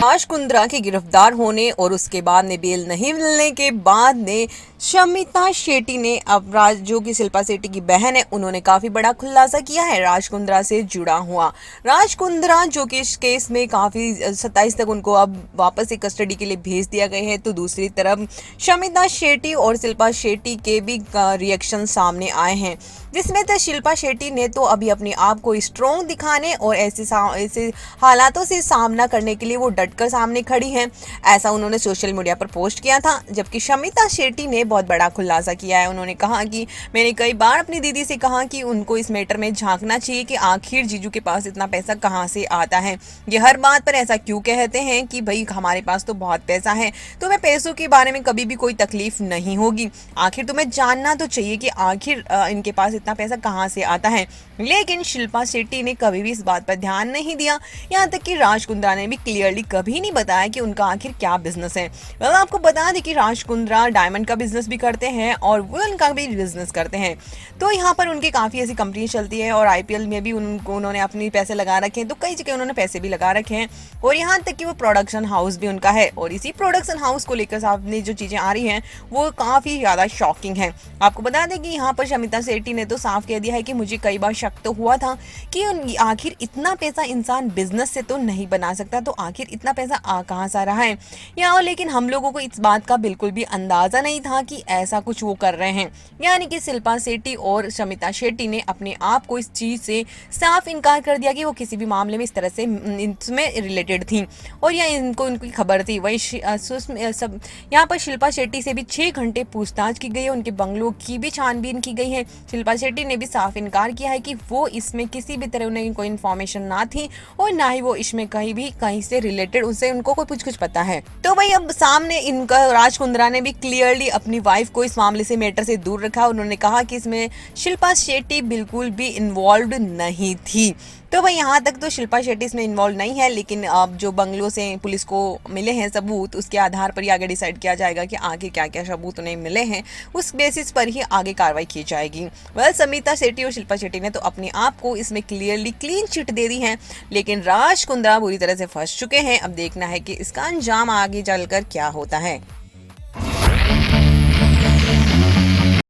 राज कुंद्रा के गिरफ्तार होने और उसके बाद में बेल नहीं मिलने के बाद में शमिता शेट्टी ने अब राज जो कि शिल्पा शेट्टी की बहन है उन्होंने काफी बड़ा खुलासा किया है राज कुंद्रा से जुड़ा हुआ। राज कुंद्रा जो कि इस केस में काफी 27 तक उनको अब वापस से कस्टडी के लिए भेज दिया गया है, तो दूसरी तरफ शमिता शेट्टी और शिल्पा शेट्टी के भी रिएक्शन सामने आए हैं, जिसमें तो शिल्पा शेट्टी ने तो अभी अपने आप को स्ट्रॉन्ग दिखाने और ऐसे हालातों से सामना करने के लिए वो डटकर सामने खड़ी हैं, ऐसा उन्होंने सोशल मीडिया पर पोस्ट किया था। जबकि शमिता शेट्टी ने बहुत बड़ा खुलासा किया है। उन्होंने कहा कि मैंने कई बार अपनी दीदी से कहा कि उनको इस मैटर में झांकना चाहिए कि आखिर जीजू के पास इतना पैसा कहाँ से आता है। ये हर बात पर ऐसा क्यों कहते हैं कि भाई हमारे पास तो बहुत पैसा है, तुम्हें पैसों के बारे में कभी भी कोई तकलीफ नहीं होगी, आखिर तुम्हें जानना तो चाहिए कि आखिर इनके पास इतना पैसा कहाँ से आता है। लेकिन शिल्पा शेट्टी ने कभी भी इस बात पर ध्यान नहीं दिया, यहाँ तक कि राज कुंद्रा ने भी क्लियरली कभी नहीं बताया कि उनका आखिर क्या बिजनेस है। आपको बता दें कि राज कुंद्रा डायमंड का बिजनेस भी करते हैं और वुलन का भी बिजनेस करते हैं, तो यहाँ पर उनकी काफ़ी ऐसी कंपनी चलती है और आईपीएल में भी उन्होंने अपने पैसे लगा रखे हैं, तो कई जगह उन्होंने पैसे भी लगा रखे हैं और यहाँ तक कि वो प्रोडक्शन हाउस भी उनका है। और इसी प्रोडक्शन हाउस को लेकर सामने जो चीज़ें आ रही हैं वो काफ़ी ज़्यादा शॉकिंग है। आपको बता दें कि यहाँ पर शमिता शेट्टी ने तो साफ कह दिया है कि मुझे कई बार शक तो हुआ था कि आखिर इतना पैसा इंसान बिजनेस से तो नहीं बना सकता, तो आखिर इतना पैसा आ कहाँ से आ रहा है यहाँ, लेकिन हम लोगों को इस बात का बिल्कुल भी अंदाजा नहीं था कि ऐसा कुछ वो कर रहे हैं। यानी कि शिल्पा शेट्टी और शमिता शेट्टी ने अपने आप को इस चीज़ से साफ इनकार कर दिया कि वो किसी भी मामले में इस तरह से इसमें रिलेटेड थी और यह इनको इनकी खबर थी। वही सब यहाँ पर शिल्पा शेट्टी से भी 6 घंटे पूछताछ की गई है, उनके बंगलों की भी छानबीन की गई है। शिल्पा शेट्टी ने भी साफ इनकार किया है कि वो इसमें किसी भी तरह उन्हें कोई इन्फॉर्मेशन ना थी और ना ही वो इसमें कहीं से रिलेटेड उससे उनको कोई कुछ पता है। तो भाई अब सामने इनका राज कुंद्रा ने भी क्लियरली अपनी वाइफ को इस मामले से मैटर से दूर रखा। उन्होंने कहा कि इसमें शिल्पा शेट्टी बिल्कुल भी इन्वॉल्व नहीं थी। तो भाई यहाँ तक तो शिल्पा शेट्टी इसमें इन्वॉल्व नहीं है, लेकिन अब जो बंगलों से पुलिस को मिले हैं सबूत, उसके आधार पर ही आगे डिसाइड किया जाएगा कि आगे क्या क्या सबूत उन्हें मिले हैं, उस बेसिस पर ही आगे कार्रवाई की जाएगी। शमिता शेट्टी और शिल्पा शेट्टी ने तो अपने आप को इसमें क्लियरली क्लीन चिट दे दी है, लेकिन राज कुंद्रा बुरी तरह से फंस चुके हैं। अब देखना है कि इसका अंजाम आगे चलकर क्या होता है।